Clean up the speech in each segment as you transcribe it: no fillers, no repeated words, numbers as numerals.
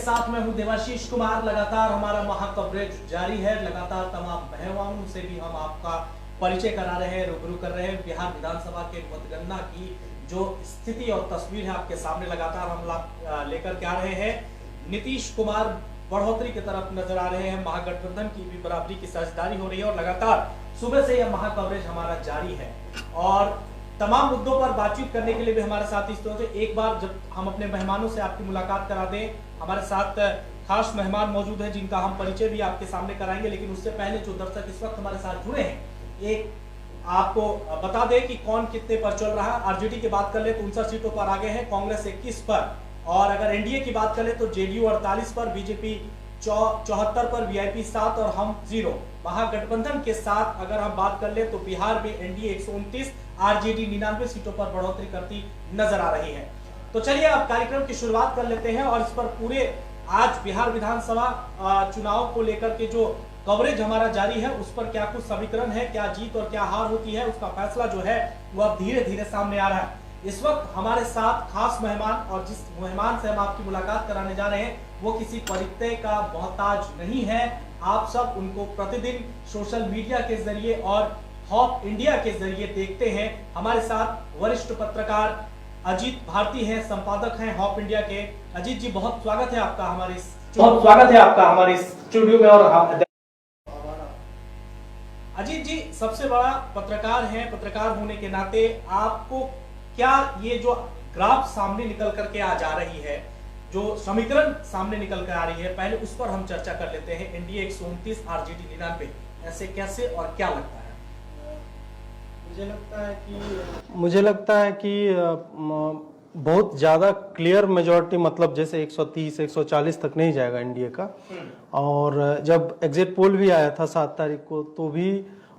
साथ मैं हूं देवाशीष कुमार। लगातार हमारा महा कवरेज जारी है। लगातार तमाम मेहमानों से भी हम आपका परिचय करा रहे हैं, रूबरू कर रहे हैं। बिहार विधानसभा के मतगणना की जो स्थिति और तस्वीर है आपके सामने लगातार हम लेकर के आ रहे हैं। नीतीश कुमार बढ़ोतरी की तरफ नजर आ रहे हैं। महागठबंधन की भी बराबरी की साझेदारी हो रही है और लगातार सुबह से यह महा कवरेज हमारा जारी है और तमाम मुद्दों पर बातचीत करने के लिए भी हमारे साथ इस तरह से एक बार जब हम अपने मेहमानों से आपकी मुलाकात करा दें, हमारे साथ खास मेहमान मौजूद हैं जिनका हम परिचय भी आपके सामने कराएंगे। लेकिन उससे पहले जो दर्शक इस वक्त हमारे साथ जुड़े हैं, एक आपको बता दें कि कौन कितने पर चल रहा है। आरजेडी की बात कर ले तो 59 सीटों पर आगे है, कांग्रेस 21 पर, और अगर एनडीए की बात करें तो जेडीयू 48 पर, बीजेपी 74 पर, वीआईपी 7 और हम 0। महागठबंधन के साथ अगर हम बात कर ले तो बिहार में एनडीए 129, आरजेडी 99 सीटों पर बढ़ोतरी करती नजर आ रही है। तो चलिए अब कार्यक्रम की शुरुआत कर लेते हैं और इस पर पूरे आज बिहार विधानसभा चुनाव को लेकर के जो कवरेज हमारा जारी है उस पर क्या कुछ समीकरण है, क्या जीत और क्या हार होती है, उसका फैसला जो है वो अब धीरे धीरे सामने आ रहा है। इस वक्त हमारे साथ खास मेहमान, और जिस मेहमान से हम आपकी मुलाकात कराने जा रहे हैं वो किसी परिचय का मोहताज नहीं है। आप सब उनको प्रतिदिन सोशल मीडिया के जरिए और हॉप इंडिया के जरिए देखते हैं। हमारे साथ वरिष्ठ पत्रकार अजीत भारती हैं, संपादक हैं हॉप इंडिया के। अजीत जी, बहुत स्वागत है आपका हमारे इस स्टूडियो में। और अजीत जी सबसे बड़ा पत्रकार हैं, पत्रकार होने के नाते आपको क्या ये जो ग्राफ सामने निकल करके आ जा रही है, जो समीकरण सामने निकल कर आ रही है, पहले उस पर हम चर्चा कर लेते हैं। एनडीए 129, आरजेडी 99, ऐसे कैसे और क्या लगता है? मुझे लगता है कि बहुत ज़्यादा क्लियर मेजॉरिटी, मतलब जैसे 130 140 तक नहीं जाएगा एनडीए का। और जब एग्जिट पोल भी आया था 7 तारीख को तो भी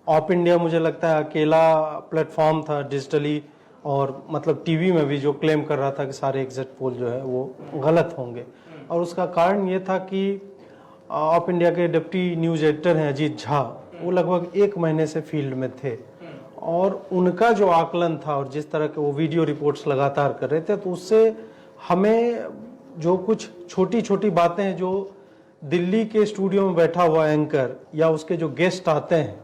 ऑप इंडिया मुझे लगता है अकेला प्लेटफॉर्म था डिजिटली, और मतलब टीवी में भी जो क्लेम कर रहा था कि सारे एग्जिट पोल जो है वो गलत होंगे। और उसका कारण ये था कि ऑप इंडिया के डिप्टी न्यूज एडिटर हैं अजीत झा, वो लगभग 1 महीने से फील्ड में थे और उनका जो आकलन था और जिस तरह के वो वीडियो रिपोर्ट्स लगातार कर रहे थे, तो उससे हमें जो कुछ छोटी छोटी बातें हैं, जो दिल्ली के स्टूडियो में बैठा हुआ एंकर या उसके जो गेस्ट आते हैं,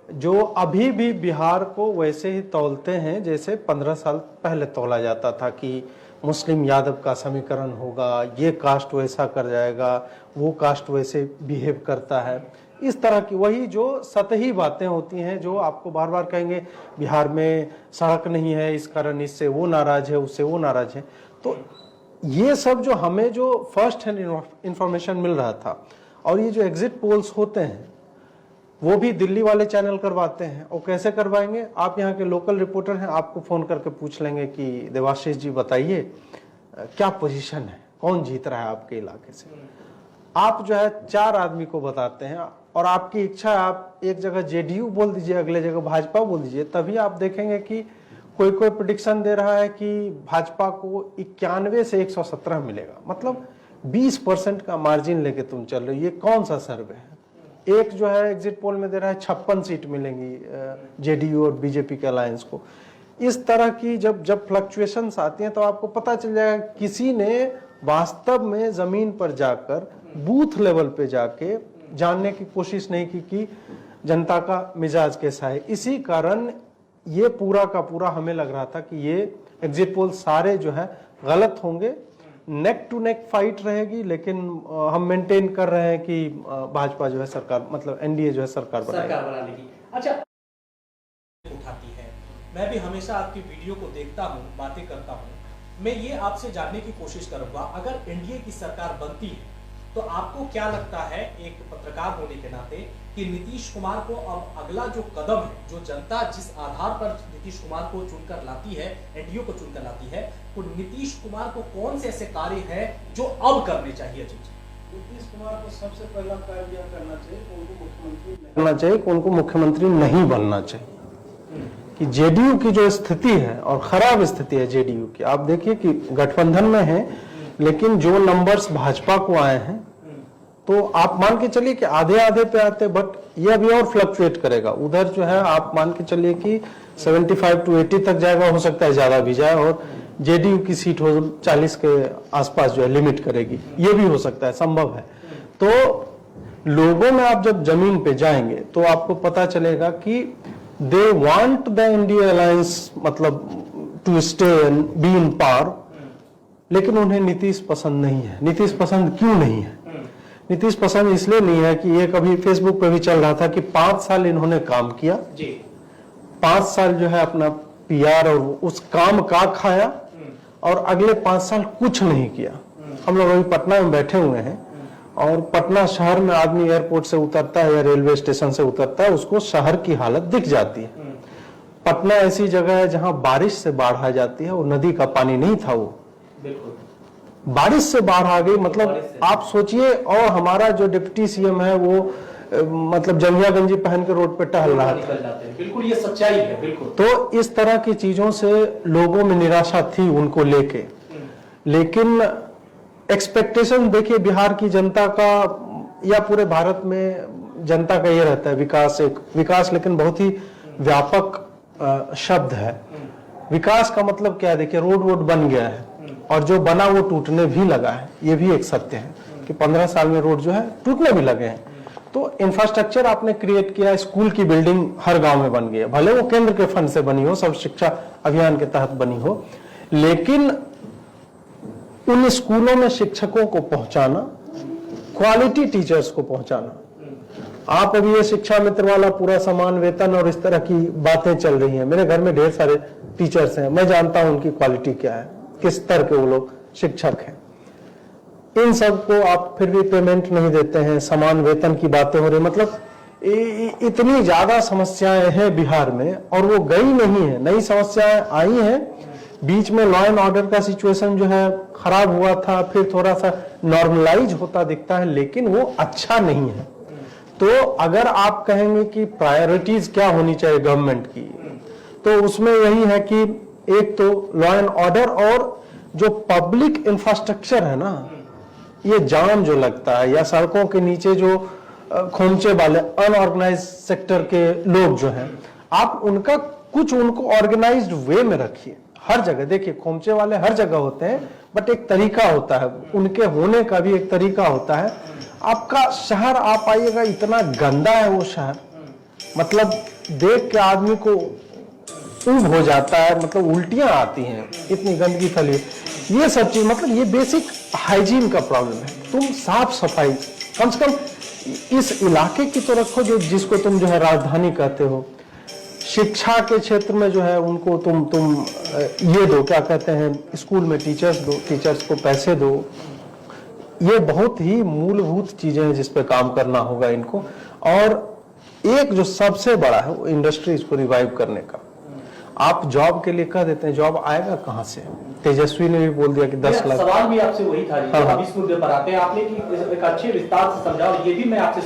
जो अभी भी बिहार को वैसे ही तौलते हैं जैसे 15 साल पहले तौला जाता था कि मुस्लिम यादव का समीकरण होगा, ये कास्ट वैसा कर जाएगा, वो कास्ट वैसे बिहेव करता है। इस तरह की वही जो सतही बातें होती हैं, जो आपको बार बार कहेंगे बिहार में सड़क नहीं है, इस कारण इससे वो नाराज है, उससे वो नाराज है। तो ये सब जो हमें जो फर्स्ट हैंड इंफॉर्मेशन मिल रहा था, और ये जो एग्जिट पोल्स होते हैं वो भी दिल्ली वाले चैनल करवाते हैं। और कैसे करवाएंगे? आप यहाँ के लोकल रिपोर्टर हैं, आपको फोन करके पूछ लेंगे कि देवाशीष जी बताइए क्या पोजीशन है, कौन जीत रहा है आपके इलाके से। आप जो है 4 आदमी को बताते हैं और आपकी इच्छा है आप एक जगह जेडीयू बोल दीजिए, अगले जगह भाजपा बोल दीजिए, तभी आप देखेंगे कि कोई प्रेडिक्शन दे रहा है कि भाजपा को 91 से 117 मिलेगा। मतलब 20% का मार्जिन लेके तुम चल रहे हो। ये कौन सा सर्वे है? एक जो है एग्जिट पोल में दे रहा है 56 सीट मिलेंगी जेडीयू और बीजेपी के अलायंस को। इस तरह की जब फ्लक्चुएशंस आती हैं तो आपको पता चल जाएगा किसी ने वास्तव में जमीन पर जाकर बूथ लेवल पे जाके जानने की कोशिश नहीं की कि जनता का मिजाज कैसा है। इसी कारण ये पूरा का पूरा हमें लग रहा था कि ये एग्जिट पोल सारे जो है गलत होंगे, नेक टू नेक फाइट रहेगी। लेकिन हम मेंटेन कर रहे हैं कि भाजपा जो है सरकार, मतलब एनडीए जो है सरकार बना लेगी। अच्छा, उठाती है, मैं भी हमेशा आपकी वीडियो को देखता हूँ, बातें करता हूँ। मैं ये आपसे जानने की कोशिश करूंगा, अगर एनडीए की सरकार बनती है तो आपको क्या लगता है एक पत्रकार होने के नाते कि नीतीश कुमार को अब अगला जो कदम है, जो जनता जिस आधार पर नीतीश कुमार को चुनकर लाती है, एनडीए को चुनकर लाती है, तो नीतीश कुमार को कौन से ऐसे कार्य हैं जो अब करने चाहिए? नीतीश कुमार को सबसे पहला कार्य यह करना चाहिए कि उनको मुख्यमंत्री नहीं बनना चाहिए। कि जेडीयू की जो स्थिति है और खराब स्थिति है जेडीयू की, आप देखिए कि गठबंधन में है लेकिन जो नंबर्स भाजपा को आए हैं तो आप मान के चलिए कि आधे आधे पे आते, बट ये अभी और फ्लक्चुएट करेगा। उधर जो है आप मान के चलिए कि 75 to 80 तक जाएगा, हो सकता है ज्यादा भी जाए, और जेडीयू की सीट हो 40 के आसपास जो है लिमिट करेगी, ये भी हो सकता है, संभव है। तो लोगों में आप जब जमीन पे जाएंगे तो आपको पता चलेगा कि they want the India alliance, मतलब to stay and be in power, लेकिन उन्हें नीतीश पसंद नहीं है। नीतीश पसंद क्यों नहीं है? नीतीश पसंद इसलिए नहीं है कि ये कभी फेसबुक पे भी चल रहा था कि 5 साल इन्होंने काम किया जी, 5 साल जो है अपना पीआर और उस काम का खाया, और अगले 5 साल कुछ नहीं किया। हम लोग अभी पटना में बैठे हुए हैं और पटना शहर में आदमी एयरपोर्ट से उतरता है या रेलवे स्टेशन से उतरता है, उसको शहर की हालत दिख जाती है। पटना ऐसी जगह है जहां बारिश से बाढ़ आ जाती है, और नदी का पानी नहीं था, वो बिल्कुल बारिश से बाढ़ आ गई। मतलब आप सोचिए, और हमारा जो डिप्टी सीएम है वो मतलब जंगिया गंजी पहन के रोड पे टहल रहा था। बिल्कुल ये सच्चाई है। बिल्कुल। तो इस तरह की चीजों से लोगों में निराशा थी उनको लेके, लेकिन एक्सपेक्टेशन देखिए बिहार की जनता का या पूरे भारत में जनता का ये रहता है विकास, एक विकास लेकिन बहुत ही व्यापक शब्द है। विकास का मतलब क्या है? देखिए रोड बन गया है, और जो बना वो टूटने भी लगा है। ये भी एक सत्य है कि 15 साल में रोड जो है टूटने भी लगे हैं। तो इंफ्रास्ट्रक्चर आपने क्रिएट किया, स्कूल की बिल्डिंग हर गांव में बन गई है, भले वो केंद्र के फंड से बनी हो, सब शिक्षा अभियान के तहत बनी हो, लेकिन उन स्कूलों में शिक्षकों को पहुंचाना, क्वालिटी टीचर्स को पहुंचाना। आप अभी ये शिक्षा मित्र वाला पूरा समान वेतन और इस तरह की बातें चल रही हैं। मेरे घर में ढेर सारे टीचर्स हैं, मैं जानता हूं उनकी क्वालिटी क्या है, किस स्तर के वो लोग शिक्षक हैं। इन सब को आप फिर भी पेमेंट नहीं देते हैं, समान वेतन की बातें हो रही। मतलब इतनी ज्यादा समस्याएं हैं बिहार में, और वो गई नहीं है, नई समस्याएं आई हैं। बीच में लॉ एंड ऑर्डर का सिचुएशन जो है खराब हुआ था, फिर थोड़ा सा नॉर्मलाइज होता दिखता है, लेकिन वो अच्छा नहीं है। तो अगर आप कहेंगे कि प्रायोरिटीज क्या होनी चाहिए गवर्नमेंट की, तो उसमें यही है कि एक तो लॉ एंड ऑर्डर, और जो पब्लिक इंफ्रास्ट्रक्चर है ना, ये जाम जो लगता है या सड़कों के नीचे जो खोमचे वाले अनऑर्गेनाइज सेक्टर के लोग जो हैं, आप उनका कुछ उनको ऑर्गेनाइज्ड वे में रखिए। हर जगह देखिए खोमचे वाले हर जगह होते हैं, बट एक तरीका होता है, उनके होने का भी एक तरीका होता है। आपका शहर आप आइएगा, इतना गंदा है वो शहर, मतलब देख के आदमी को ऊब हो जाता है, मतलब उल्टियां आती हैं, इतनी गंदगी फैली है। ये सब चीज, मतलब ये बेसिक हाइजीन का प्रॉब्लम है। तुम साफ सफाई कम से कम इस इलाके की तो रखो, जो जिसको तुम जो है राजधानी कहते हो। शिक्षा के क्षेत्र में जो है उनको तुम ये दो, क्या कहते हैं, स्कूल में टीचर्स दो, टीचर्स को पैसे दो। ये बहुत ही मूलभूत चीजें हैं जिस पे काम करना होगा इनको। और एक जो सबसे बड़ा है वो इंडस्ट्रीज को रिवाइव करने का। आप जॉब के लिए कह देते हैं, जॉब आएगा कहां से? तेजस्वी ने भी बोल दिया कि 10 लाख। सवाल भी आपसे वही था जी, इस मुद्दे पर आते हैं आपने कि एक अच्छे विस्तार से समझा, और ये भी मैं आपसे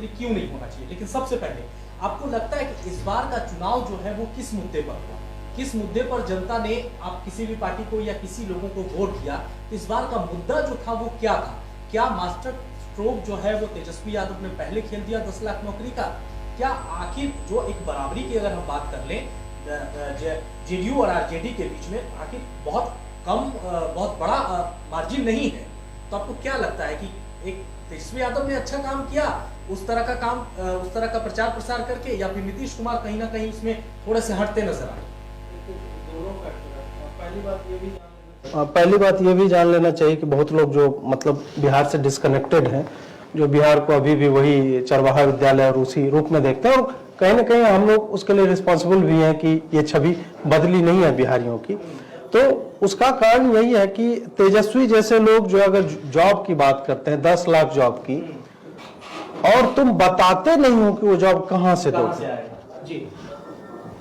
क्यों नहीं होना चाहिए। लेकिन सबसे पहले आपको लगता है कि इस बार का चुनाव जो है वो किस मुद्दे पर हुआ? किस मुद्दे पर जनता ने, आप किसी भी पार्टी को या किसी लोगों को वोट किया, इस बार का मुद्दा जो था वो क्या था? क्या मास्टर स्ट्रोक जो है वो तेजस्वी यादव ने पहले खेल दिया 10 लाख नौकरी का? क्या आखिर जो एक बराबरी की अगर हम बात कर लें जेडीयू और आरजेडी के बीच में, आखिर बहुत बड़ा मार्जिन नहीं है, तो आपको क्या लगता है कि एक तेजस्वी यादव ने अच्छा काम किया उस तरह का प्रचार प्रसार करके, या फिर नीतीश कुमार कहीं ना कहीं इसमें थोड़े से हटते नजर आए? पहली बात ये भी जान लेना चाहिए कि बहुत लोग जो मतलब बिहार से डिस्कनेक्टेड हैं, जो बिहार को अभी भी वही चरवाहा विद्यालय और उसी रूप में देखते हैं, और कहीं ना कहीं हम लोग उसके लिए रिस्पॉन्सिबल भी हैं कि ये छवि बदली नहीं है बिहारियों की। तो उसका कारण यही है कि तेजस्वी जैसे लोग जो अगर जॉब की बात करते हैं, 10 लाख जॉब की, और तुम बताते नहीं हो कि वो जॉब कहां से दोगे।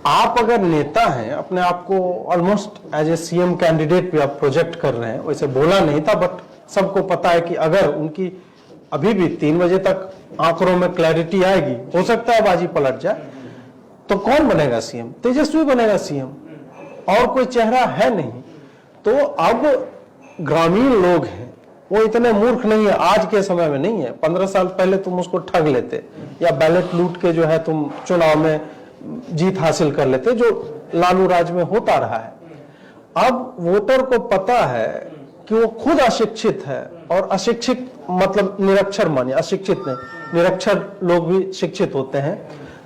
आप अगर नेता हैं, अपने आप को almost as a CM candidate भी आप प्रोजेक्ट कर रहे हैं, वैसे बोला नहीं था, बट सबको पता है कि अगर उनकी अभी भी 3 बजे तक आंकड़ों में क्लैरिटी आएगी, हो सकता है बाजी पलट जाए, तो कौन बनेगा सीएम? तेजस्वी बनेगा सीएम, और कोई चेहरा है नहीं। तो अब ग्रामीण लोग हैं, वो इतने मूर्ख नहीं है, आज के समय में नहीं है। 15 साल पहले तुम उसको ठग लेते, या बैलेट लूट के जो है तुम चुनाव में जीत हासिल कर लेते, जो लालू राज में होता रहा है। अब वोटर को पता है कि वो खुद अशिक्षित है, और अशिक्षित मतलब निरक्षर मानिए, अशिक्षित नहीं, निरक्षर लोग भी शिक्षित होते हैं,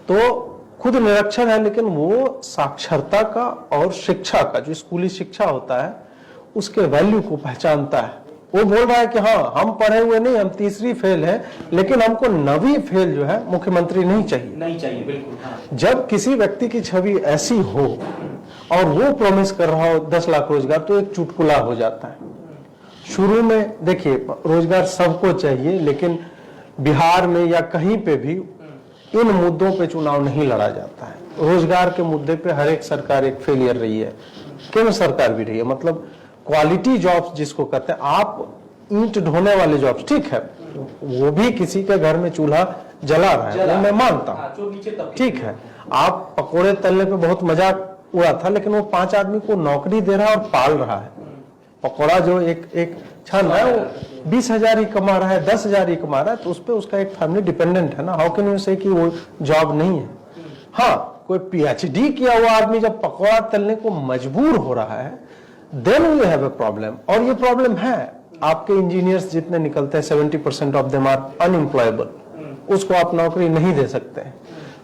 तो खुद निरक्षर है लेकिन वो साक्षरता का और शिक्षा का, जो स्कूली शिक्षा होता है, उसके वैल्यू को पहचानता है। वो बोल रहा है कि हाँ, हम पढ़े हुए नहीं, हम तीसरी फेल है, लेकिन हमको नवी फेल जो है मुख्यमंत्री नहीं चाहिए। नहीं चाहिए, बिल्कुल। हाँ। जब किसी व्यक्ति की छवि ऐसी हो और वो प्रॉमिस कर रहा हो 10 लाख रोजगार, तो एक चुटकुला हो जाता है। शुरू में देखिए, रोजगार सबको चाहिए, लेकिन बिहार में या कहीं पे भी इन मुद्दों पे चुनाव नहीं लड़ा जाता है। रोजगार के मुद्दे पे हर एक सरकार एक फेलियर रही है, केंद्र सरकार भी रही है। मतलब क्वालिटी जॉब्स जिसको कहते हैं, आप ईंट ढोने वाले जॉब्स, ठीक है, वो भी किसी के घर में चूल्हा जला रहा है, वो मैं मानता हूँ, ठीक है। आप पकोड़े तलने पे बहुत मजाक उड़ा था, लेकिन वो 5 आदमी को नौकरी दे रहा है और पाल रहा है। पकोड़ा जो एक छन है, वो 20,000 ही कमा रहा है, 10,000 ही कमा रहा है, तो उस पर उसका एक फैमिली डिपेंडेंट है ना। हाउ कैन यू से कि वो जॉब नहीं है। हाँ, कोई PhD किया हुआ आदमी जब पकोड़ा तलने को मजबूर हो रहा है, then we have a problem. और ये प्रॉब्लम है, आपके इंजीनियर्स जितने निकलते हैं 70% ऑफ देम आर अनएम्प्लॉयबल, उसको आप नौकरी नहीं दे सकते हैं।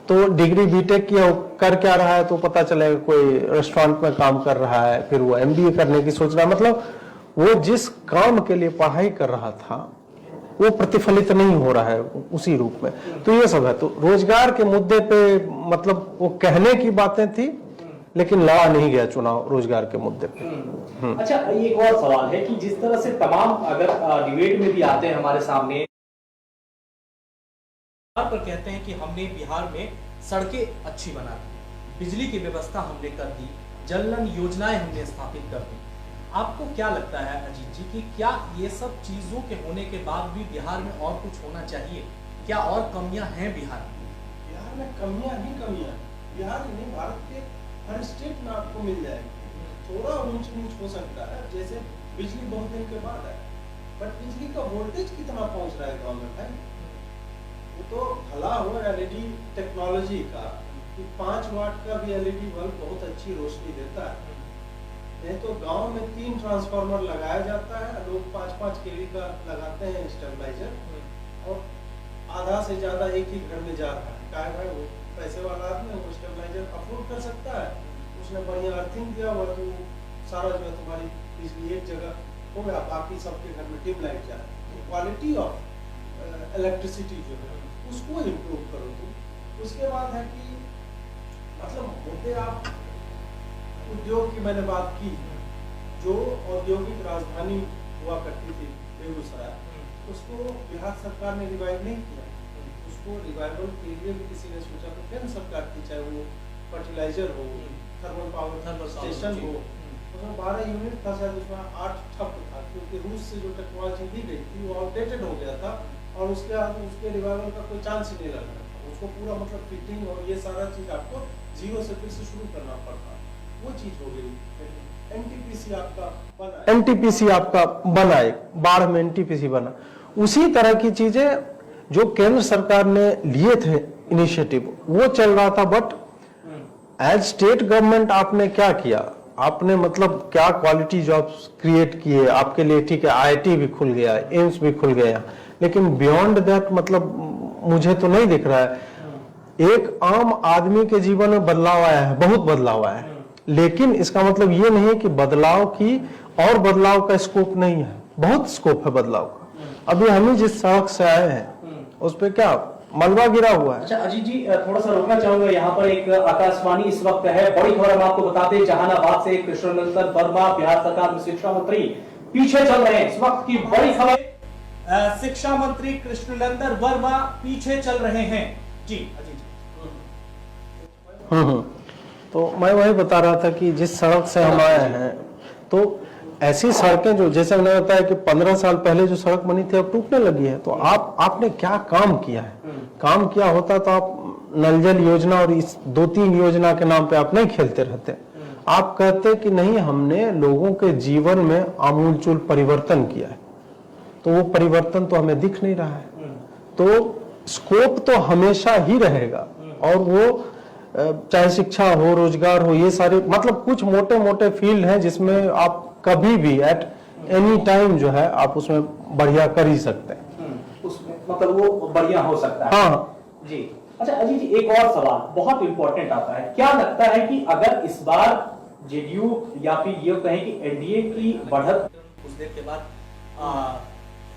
तो डिग्री बीटेक किया कर क्या रहा है, तो पता चलेगा कोई रेस्टोरेंट में काम कर रहा है, फिर वो MBA करने की सोच रहा है। मतलब वो जिस काम के लिए पढ़ाई कर रहा था वो प्रतिफलित नहीं हो रहा है उसी रूप में। तो ये सब है। तो रोजगार के मुद्दे पे मतलब वो कहने की बातें थी, लेकिन लड़ा नहीं गया चुनाव रोजगार के मुद्दे पे। अच्छा, एक और सवाल है कि जिस तरह से तमाम अगर डिबेट में भी आते हैं हमारे सामने पर कहते हैं कि हमने बिहार में सड़कें अच्छी बना दी, बिजली की व्यवस्था हमने कर दी, जल नल योजनाएं हमने स्थापित कर दी। आपको क्या लगता है अजीत जी कि क्या ये सब चीजों के होने के बाद भी बिहार में और कुछ होना चाहिए? क्या और कमियां हैं बिहार में? बिहार में कमियां ही कमियां, बिहार नहीं, भारत के हर स्टेट में आपको मिल जाएगी। थोड़ा ऊंच नीच हो सकता है, जैसे बिजली बहुत दिन के बाद है, बट बिजली का वोल्टेज कितना पहुंच रहा है गाँव में भाई? वो तो भला हो LED टेक्नोलॉजी का कि 5 वाट का भी LED बल्ब बहुत अच्छी रोशनी देता है। नहीं तो गांव में 3 ट्रांसफार्मर लगाया जाता है, लोग 5-5 kV का लगाते हैं स्टेबलाइजर, और आधा से ज्यादा एक ही घर में जा रहा है। क्या है, वो पैसे वाला आदमी वो स्टेबलाइजर अफोर्ड कर सकता है, उसने बढ़िया अर्थिंग दिया हुआ, तो सारा जो है तुम्हारी बिजली एक जगह हो गया, बाकी सबके घर में डिम लाइट जा रहा है। क्वालिटी ऑफ इलेक्ट्रिसिटी जो है उसको इम्प्रूव करो तुम। उसके बाद है कि मतलब मुद्दे आप उद्योग की मैंने बात की, जो औद्योगिक राजधानी हुआ करती थी बेगूसराय, उसको बिहार सरकार ने रिवाइव नहीं किया। उसको रिवाइवल के लिए भी किसी ने सोचा, तो केंद्र सरकार की, चाहे वो फर्टिलाइजर हो, थर्मल पावर स्टेशन हो, उसमें 12 यूनिट था शायद, उसमें 8 ठप था, क्योंकि रूस से जो टेक्नोलॉजी दी गई थी वो आउटडेटेड हो गया था, और उसके बाद उसके रिवाइवल का कोई चांस ही नहीं लग रहा था। उसको पूरा मतलब फिटिंग और ये सारा चीज आपको जीरो से फिर से शुरू करना पड़ता, वो चीज हो गई। NTPC आपका बना, NTPC आपका बना, एक बाढ़ में NTPC बना। उसी तरह की चीजें जो केंद्र सरकार ने लिए थे इनिशिएटिव, वो चल रहा था। बट एज स्टेट गवर्नमेंट आपने क्या किया, आपने मतलब क्या क्वालिटी जॉब्स क्रिएट किए आपके लिए, ठीक है, IIT भी खुल गया, एम्स भी खुल गया, लेकिन बियॉन्ड दैट मतलब मुझे तो नहीं दिख रहा है। एक आम आदमी के जीवन में बदलाव आया है, बहुत बदलाव आया है, लेकिन इसका मतलब ये नहीं है कि बदलाव की और बदलाव का स्कोप नहीं है, बहुत स्कोप है बदलाव का। अभी हम ही जिस सड़क से आए हैं उस पे क्या मलबा गिरा हुआ है। अच्छा अजीत जी, थोड़ा सा रोकना चाहूंगा, यहाँ पर एक आकाशवाणी इस वक्त है, बड़ी खबर हम आपको बताते हैं, जहानाबाद से कृष्णनंदन वर्मा बिहार सरकार में शिक्षा मंत्री पीछे चल रहे हैं। इस वक्त की बड़ी खबर, शिक्षा मंत्री कृष्णनंदन वर्मा पीछे चल रहे हैं। जी अजीत जी। तो मैं वही बता रहा था कि जिस सड़क से हम आए हैं, तो ऐसी सड़कें जो, जैसे मैंने बताया कि 15 साल पहले जो सड़क बनी थी अब टूटने लगी है। तो आपने क्या काम किया है? काम किया होता तो आप नल जल योजना और इस 2-3 योजना के नाम पे आप नहीं खेलते रहते। आप कहते कि नहीं, हमने लोगों के जीवन में आमूलचूल परिवर्तन किया है, तो वो परिवर्तन तो हमें दिख नहीं रहा है। तो स्कोप तो हमेशा ही रहेगा, और वो चाहे शिक्षा हो, रोजगार हो, ये सारे मतलब कुछ मोटे मोटे फील्ड हैं जिसमें आप कभी भी एट एनी टाइम जो है आप उसमें बढ़िया कर ही सकते हैं। उसमें मतलब वो बढ़िया हो सकता है। हाँ जी। अच्छा अजीत जी, एक और सवाल बहुत इंपॉर्टेंट आता है, क्या लगता है कि अगर इस बार जेडीयू या फिर ये कहें कि एनडीए की बढ़त कुछ देर के बाद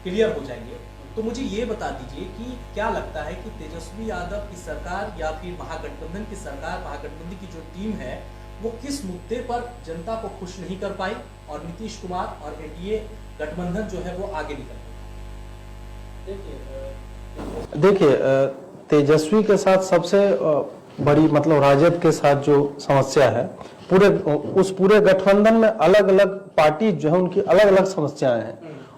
क्लियर हो जाएंगे, तो मुझे ये बता दीजिए कि क्या लगता है कि तेजस्वी यादव की सरकार या फिर महागठबंधन की सरकार, महागठबंधन की जो टीम है वो किस मुद्दे पर जनता को खुश नहीं कर पाई और नीतीश कुमार और एनडीए गठबंधन जो है वो आगे निकल गया? देखिए, तेजस्वी के साथ सबसे बड़ी मतलब राजद के साथ जो समस्या है, पूरे गठबंधन में अलग अलग पार्टी जो है उनकी अलग अलग समस्याएं हैं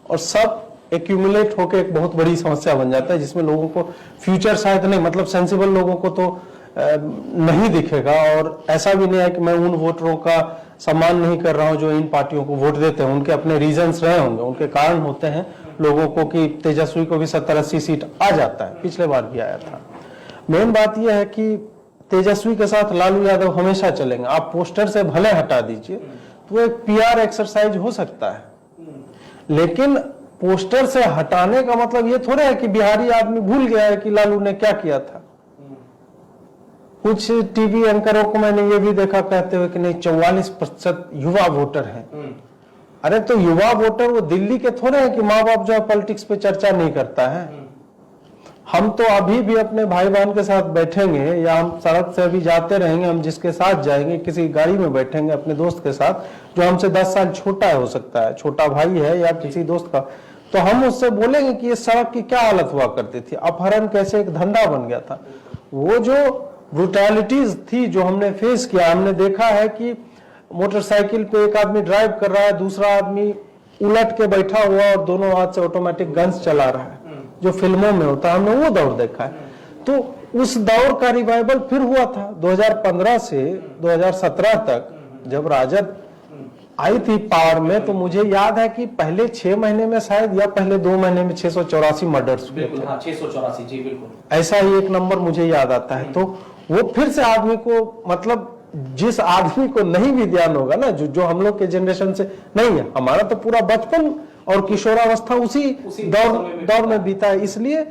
और सब एक्यूमुलेट होकर एक बहुत बड़ी समस्या बन जाता है जिसमें लोगों को फ्यूचर शायद नहीं, मतलब सेंसिबल लोगों को तो नहीं दिखेगा। और ऐसा भी नहीं है कि मैं उन वोटरों का सम्मान नहीं कर रहा हूं जो इन पार्टियों को वोट देते हैं, उनके अपने रीजंस रहे होंगे, उनके कारण होते हैं लोगों को कि तेजस्वी को भी 70-80 सीट आ जाता है, पिछले बार भी आया था। मेन बात यह है कि तेजस्वी के साथ लालू यादव हमेशा चलेंगे। आप पोस्टर से भले हटा दीजिए तो एक पीआर एक्सरसाइज हो सकता है, लेकिन पोस्टर से हटाने का मतलब ये थोड़ा है कि बिहारी आदमी भूल गया है कि लालू ने क्या किया था। कुछ टीवी एंकरों को मैंने ये भी देखा कहते हुए कि नहीं 44% युवा वोटर हैं। अरे तो युवा वोटर वो दिल्ली के थोड़े हैं कि माँ बाप जो है पॉलिटिक्स पे चर्चा नहीं करता है। हम तो अभी भी अपने भाई बहन के साथ बैठेंगे या हम सड़क से अभी जाते रहेंगे, हम जिसके साथ जाएंगे किसी गाड़ी में बैठेंगे अपने दोस्त के साथ जो हमसे 10 साल छोटा है, हो सकता है छोटा भाई है या किसी दोस्त का, तो हम उससे बोलेंगे कि ये सड़क की क्या हालत हुआ करती थी, अपहरण कैसे एक धंधा बन गया था। वो जो ब्रूटैलिटीज थी जो हमने फेस किया, हमने देखा है कि मोटरसाइकिल पे एक आदमी ड्राइव कर रहा है, दूसरा आदमी उलट के बैठा हुआ और दोनों हाथ से ऑटोमेटिक गन्स चला रहा है, जो फिल्मों में होता है, हमने वो दौर देखा है। तो उस दौर का रिवाइवल फिर हुआ था 2015 से 2017 तक जब राजद आई थी पावर में। तो मुझे याद है कि पहले 6 महीने में शायद या पहले 2 महीने में 684 मर्डर्स हुए थे। हाँ, 684 जी बिल्कुल ऐसा ही एक नंबर मुझे याद आता है। तो वो फिर से आदमी को मतलब जिस आदमी को नहीं भी ध्यान होगा ना, जो हम लोग के जनरेशन से नहीं है, हमारा तो पूरा बचपन और किशोरावस्था उसी दौर में बीता है, इसलिए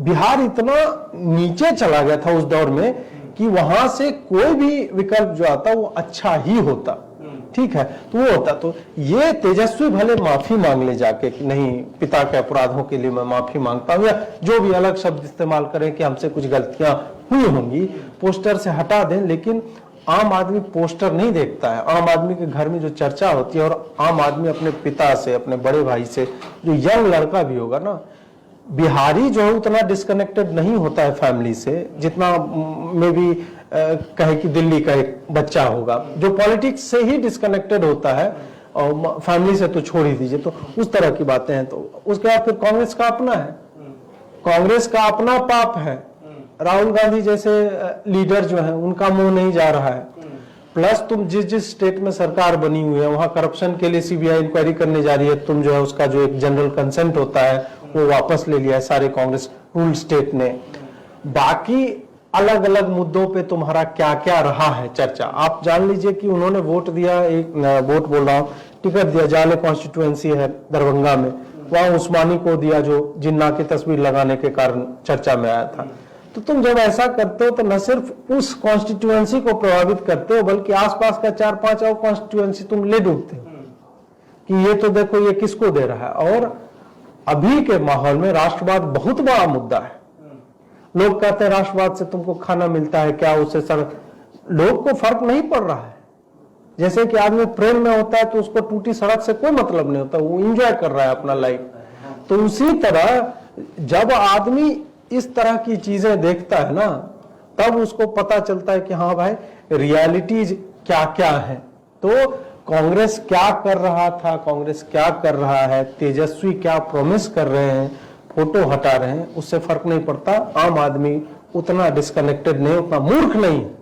बिहार इतना नीचे चला गया था उस दौर में कि वहां से कोई भी विकल्प जो आता वो अच्छा ही होता। ठीक है, तो वो होता। तो ये तेजस्वी भले माफी मांग ले जाके कि नहीं पिता के अपराधों के लिए मैं माफी मांगता हूं, या जो भी अलग शब्द इस्तेमाल करें कि हमसे कुछ गलतियां हुई होंगी, पोस्टर से हटा दें, लेकिन आम आदमी पोस्टर नहीं देखता है। आम आदमी के घर में जो चर्चा होती है और आम आदमी अपने पिता से, अपने बड़े भाई से, जो यंग लड़का भी होगा ना, बिहारी जो है उतना डिस्कनेक्टेड नहीं होता है फैमिली से जितना में भी कहे कि दिल्ली का एक बच्चा होगा जो पॉलिटिक्स से ही डिस्कनेक्टेड होता है, और फैमिली से तो छोड़ ही दीजिए। तो उस तरह की बातें हैं। तो उसके बाद फिर कांग्रेस का अपना है, कांग्रेस का अपना पाप है। राहुल गांधी जैसे लीडर जो है उनका मुंह नहीं जा रहा है। प्लस तुम जिस स्टेट में सरकार बनी हुई है वहां करप्शन के लिए सीबीआई इंक्वायरी करने जा रही है, तुम जो है उसका जो एक जनरल कंसेंट होता है वो वापस ले लिया है सारे कांग्रेस रूल स्टेट ने। बाकी अलग अलग मुद्दों पे तुम्हारा क्या क्या रहा है चर्चा, आप जान लीजिए कि उन्होंने वोट दिया, एक वोट बोल रहा हूँ, टिकट दिया, जाले कॉन्स्टिट्यूएंसी है दरभंगा में, वहां उस्मानी को दिया जो जिन्ना की तस्वीर लगाने के कारण चर्चा में आया था। तो तुम जब ऐसा करते हो तो न सिर्फ उस कॉन्स्टिट्यूएंसी को प्रभावित करते हो बल्कि आसपास का 4-5 और कॉन्स्टिट्यूएंसी तुम ले डूबते हो कि ये तो देखो ये किसको दे रहा है। और अभी के माहौल में राष्ट्रवाद बहुत बड़ा मुद्दा है। लोग कहते हैं राष्ट्रवाद से तुमको खाना मिलता है क्या, उससे सड़क, लोग को फर्क नहीं पड़ रहा है। जैसे कि आदमी प्रेम में होता है तो उसको टूटी सड़क से कोई मतलब नहीं होता, वो एंजॉय कर रहा है अपना लाइफ। तो उसी तरह जब आदमी इस तरह की चीजें देखता है ना, तब उसको पता चलता है कि हाँ भाई रियलिटीज क्या क्या है। तो कांग्रेस क्या कर रहा था, कांग्रेस क्या कर रहा है, तेजस्वी क्या प्रॉमिस कर रहे हैं, फोटो हटा रहे हैं, उससे फर्क नहीं पड़ता। आम आदमी उतना डिस्कनेक्टेड नहीं, उतना मूर्ख नहीं है।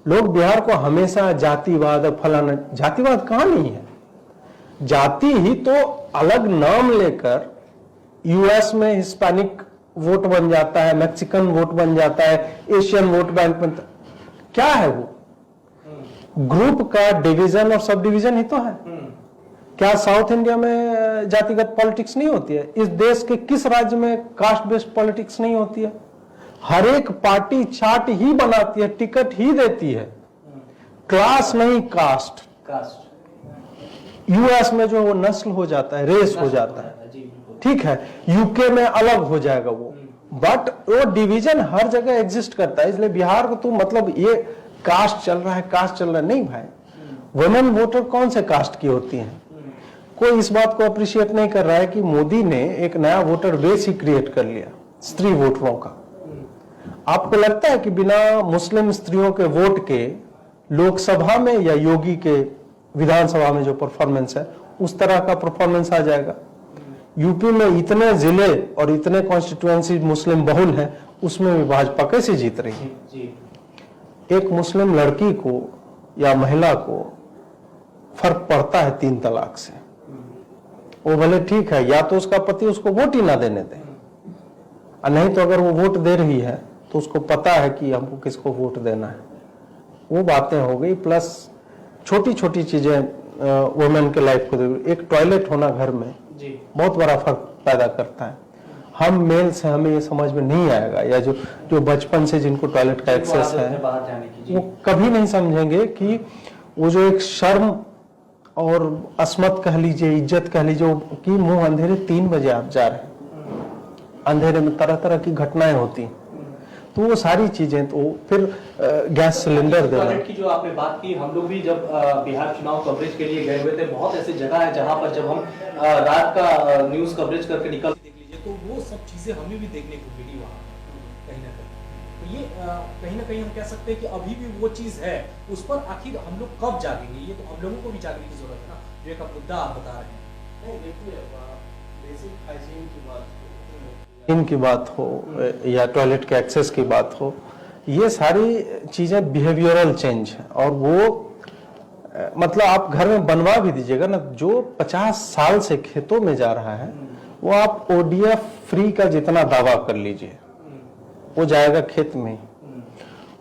लोग बिहार को हमेशा जातिवाद फलाना, जातिवाद कहां नहीं है। जाति ही तो अलग नाम लेकर यूएस में हिस्पैनिक वोट बन जाता है, मैक्सिकन वोट बन जाता है, एशियन वोट बैंक में। क्या है वो? ग्रुप का डिवीजन और सब डिवीजन ही तो है। क्या साउथ इंडिया में जातिगत पॉलिटिक्स नहीं होती है? इस देश के किस राज्य में कास्ट बेस्ड पॉलिटिक्स नहीं होती है? हर एक पार्टी चार्ट ही बनाती है, टिकट ही देती है, क्लास नहीं कास्ट। यूएस में जो वो नस्ल हो जाता है, रेस हो जाता है, ठीक है, यूके में अलग हो जाएगा वो, बट वो डिवीजन हर जगह एग्जिस्ट करता है। इसलिए बिहार को तो मतलब ये कास्ट चल रहा है, कास्ट चल रहा है, नहीं भाई। वुमेन वोटर कौन से कास्ट की होती हैं? कोई इस बात को अप्रिशिएट नहीं कर रहा है कि मोदी ने एक नया वोटर बेस ही क्रिएट कर लिया स्त्री वोटरों का। आपको लगता है कि बिना मुस्लिम स्त्रियों के वोट के लोकसभा में या योगी के विधानसभा में जो परफॉर्मेंस है उस तरह का परफॉर्मेंस आ जाएगा? यूपी में इतने जिले और इतने कॉन्स्टिट्यूएंसी मुस्लिम बहुल हैं, उसमें भी भाजपा कैसे जीत रही है? एक मुस्लिम लड़की को या महिला को फर्क पड़ता है 3 तलाक से। वो भले ठीक है, या तो उसका पति उसको वोट ही ना देने दे, और नहीं तो अगर वो वोट दे रही है तो उसको पता है कि हमको किसको वोट देना है। वो बातें हो गई। प्लस छोटी छोटी चीजें वुमेन के लाइफ को, एक टॉयलेट होना घर में बहुत बड़ा फर्क पैदा करता है। हम मेल से हमें ये समझ में नहीं आएगा, या जो बचपन से जिनको टॉयलेट का एक्सेस है वो कभी नहीं समझेंगे कि वो जो एक शर्म और अस्मत कह लीजिए, इज्जत कह लीजिए कि मुंह अंधेरे 3 बजे आप जा रहे हैं, अंधेरे में तरह तरह की घटनाएं होती हैं। तो वो सारी चीजें, तो फिर गैस सिलेंडर देना की जो आपने बात की, हम लोग भी जब बिहार चुनाव कवरेज के लिए गए हुए थे, बहुत ऐसी जगह है जहां पर जब हम रात का न्यूज कवरेज करके निकल देख लीजिए तो वो सब चीजें हमें भी देखने को मिली वहां कहीं ना कहीं। तो ये कहीं ना कहीं हम कह सकते हैं कि अभी भी वो चीज है, उस पर आखिर हम लोग कब जागेंगे? ये तो हम लोगों को भी जागने की जरूरत है ना, जो एक मुद्दा आप बता रहे हैं। बेसिक हाइजीन की बात हो या टॉयलेट के एक्सेस की बात हो, ये सारी चीजें बिहेवियरल चेंज है। और वो मतलब आप घर में बनवा भी दीजिएगा ना, जो 50 साल से खेतों में जा रहा है वो आप ओडीएफ फ्री का जितना दावा कर लीजिए, वो जाएगा खेत में।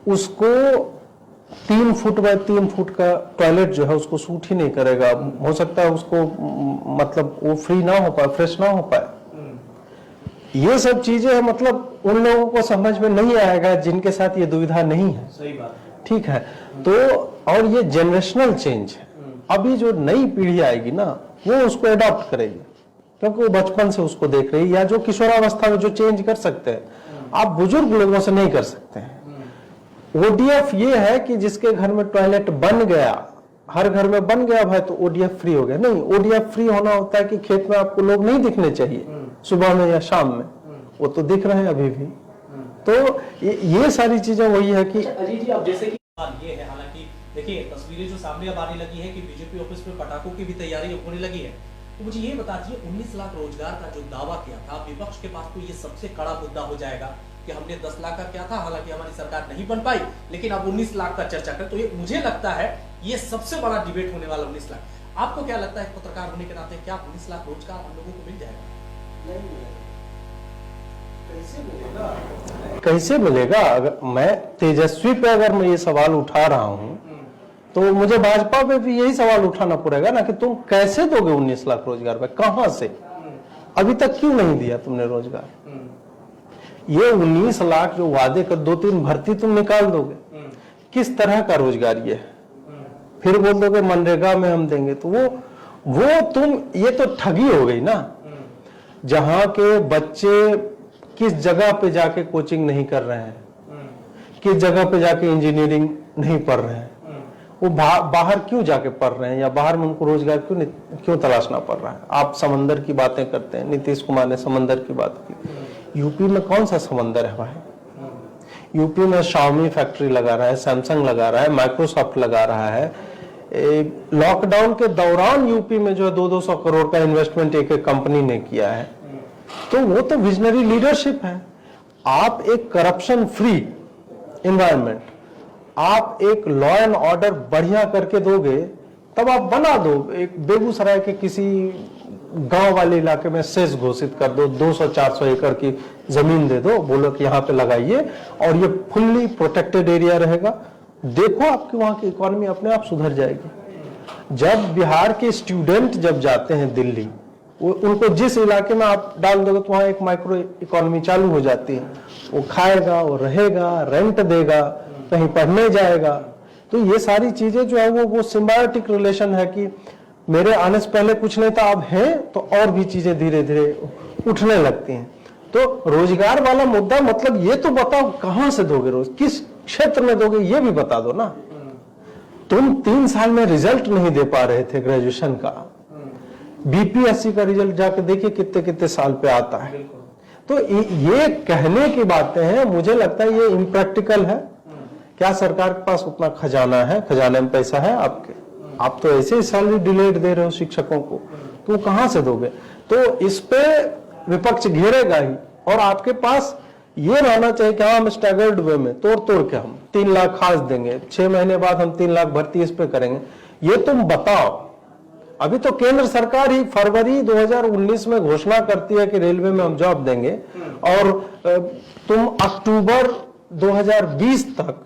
उसको 3 फुट बाय 3 फुट का टॉयलेट जो है उसको सूट ही नहीं करेगा। हो सकता है उसको मतलब वो फ्री ना हो पाए, फ्रेश ना हो पाए। ये सब चीजें है, मतलब उन लोगों को समझ में नहीं आएगा जिनके साथ ये दुविधा नहीं है। सही बात, ठीक है। तो और ये जनरेशनल चेंज है। अभी जो नई पीढ़ी आएगी ना, वो उसको अडॉप्ट करेगी, क्योंकि वो बचपन से उसको देख रही है। या जो किशोरावस्था में जो चेंज कर सकते हैं, आप बुजुर्ग लोगों से नहीं कर सकते हैं। ओडीएफ ये है कि जिसके घर में टॉयलेट बन गया, हर घर में बन गया भाई, तो ओडीएफ फ्री हो गया। नहीं, ओडीएफ फ्री होना होता है कि खेत में आपको लोग नहीं दिखने चाहिए सुबह में या शाम में, वो तो दिख रहे हैं अभी भी। तो ये सारी चीजें वही है कि अजीत जी, अब जैसे कि ये है, हालांकि देखिए तस्वीरें जो सामने अब आने लगी है कि बीजेपी ऑफिस में पटाखों की भी तैयारी होने लगी है। तो मुझे ये बता दीजिए, 19 लाख रोजगार का जो दावा किया था विपक्ष के पास, तो ये सबसे कड़ा मुद्दा हो जाएगा कि हमने 10 लाख का क्या था, हालांकि हमारी सरकार नहीं बन पाई, लेकिन अब 19 लाख का चर्चा करें तो ये मुझे लगता है ये सबसे बड़ा डिबेट होने वाला 19 लाख। आपको क्या लगता है पत्रकार होने के नाते, क्या 19 लाख रोजगार हम लोगों को मिल जाएगा? कैसे मिलेगा? अगर मैं तेजस्वी पे अगर मैं ये सवाल उठा रहा हूं तो मुझे भाजपा पे भी यही सवाल उठाना पड़ेगा ना कि तुम कैसे दोगे 19 लाख रोजगार पे, कहां से? अभी तक क्यों नहीं दिया तुमने रोजगार? ये 19 लाख जो वादे कर, 2-3 भर्ती तुम निकाल दोगे, किस तरह का रोजगार ये है? फिर बोल दोगे मनरेगा में हम देंगे, तो वो तुम, ये तो ठगी हो गई ना। जहां के बच्चे किस जगह पे जाके कोचिंग नहीं कर रहे हैं, किस जगह पे जाके इंजीनियरिंग नहीं पढ़ रहे हैं, वो बाहर क्यों जाके पढ़ रहे हैं, या बाहर में उनको रोजगार क्यों तलाशना पड़ रहा है? आप समंदर की बातें करते हैं, नीतीश कुमार ने समंदर की बात की। यूपी में कौन सा समंदर है भाई? यूपी में Xiaomi फैक्ट्री लगा रहा है, सैमसंग लगा रहा है, माइक्रोसॉफ्ट लगा रहा है। लॉकडाउन के दौरान यूपी में जो है 200-200 करोड़ का इन्वेस्टमेंट एक कंपनी ने किया है। तो वो तो विजनरी लीडरशिप है। आप एक करप्शन फ्री एनवायरनमेंट, आप एक लॉ एंड ऑर्डर बढ़िया करके दोगे, तब आप बना दो। एक बेगूसराय के किसी गांव वाले इलाके में सेस घोषित कर दो, 200-400 एकड़ की जमीन दे दो, बोलो कि यहाँ पे लगाइए, और ये फुल्ली प्रोटेक्टेड एरिया रहेगा, देखो आपके वहाँ की इकोनॉमी अपने आप सुधर जाएगी। जब बिहार के स्टूडेंट जब जाते हैं दिल्ली, उनको जिस इलाके में आप डाल दोगे तो वहाँ एक माइक्रो इकोनॉमी चालू हो जाती है। वो खाएगा, वो रहेगा, रेंट देगा, कहीं पढ़ने जाएगा। तो ये सारी चीजें जो है वो सिम्बायोटिक रिलेशन है कि मेरे आने से पहले कुछ नहीं था, अब है तो और भी चीजें धीरे धीरे उठने लगती हैं। तो रोजगार वाला मुद्दा, मतलब ये तो बताओ कहां से दोगे रोज, किस क्षेत्र में दोगे, ये भी बता दो ना। तुम 3 साल में रिजल्ट नहीं दे पा रहे थे ग्रेजुएशन का, बीपीएससी का रिजल्ट जाके देखिए कितने कितने साल पे आता है। तो ये कहने की बातें हैं, मुझे लगता है ये इम्प्रैक्टिकल है। क्या सरकार के पास उतना खजाना है, खजाने में पैसा है आपके? आप तो ऐसे ही सैलरी डिलेड दे रहे हो शिक्षकों को, तो कहां से दोगे? तो इस पे विपक्ष घेरेगा ही, और आपके पास ये रहना चाहिए कि हम स्टैगर्ड वे में तोड़ के हम 3 लाख खास देंगे, 6 महीने बाद हम 3 लाख भर्ती इस पे करेंगे। ये तुम बताओ। अभी तो केंद्र सरकार ही फरवरी 2019 में घोषणा करती है कि रेलवे में हम जॉब देंगे, और तुम अक्टूबर 2020 तक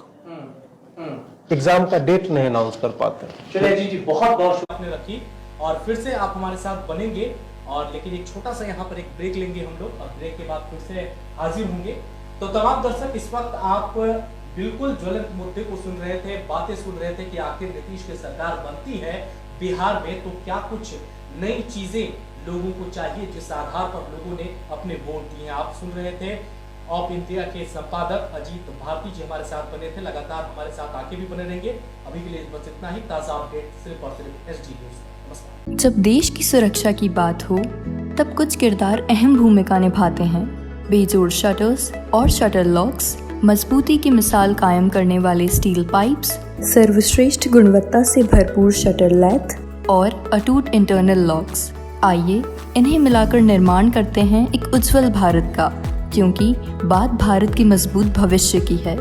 एग्जाम का डेट नहीं अनाउंस कर पाते। चलिए जी बहुत बहुत शुक्रिया आपने रखी, और फिर से आप हमारे साथ बनेंगे। और लेकिन एक छोटा सा यहाँ पर एक ब्रेक लेंगे हम लोग, और ब्रेक के बाद फिर से हाजिर होंगे। तो तमाम दर्शक, इस वक्त आप बिल्कुल ज्वलंत मुद्दे को सुन रहे थे, बातें सुन रहे थे कि आखिर नीतीश की सरकार बनती है बिहार में तो क्या कुछ नई चीजें लोगों को चाहिए, जिस आधार पर लोगों ने अपने वोट दिए। आप सुन रहे थे ऑफ इंडिया के संपादक अजीत भारती जी हमारे साथ बने थे, लगातार हमारे साथ आगे भी बने रहेंगे। अभी के लिए बस इतना ही। ताजा अपडेट सिर्फ और सिर्फ एसडी न्यूज़। नमस्कार। जब देश की सुरक्षा की बात हो तब कुछ किरदार अहम भूमिका निभाते हैं। बेजोड़ शटर्स और शटर लॉक्स, मजबूती की मिसाल कायम करने वाले स्टील पाइप्स, सर्वश्रेष्ठ गुणवत्ता से भरपूर शटर लैथ और अटूट इंटरनल लॉक्स। आइए इन्हें मिलाकर निर्माण करते हैं एक उज्जवल भारत का, क्योंकि बात भारत के मजबूत भविष्य की है।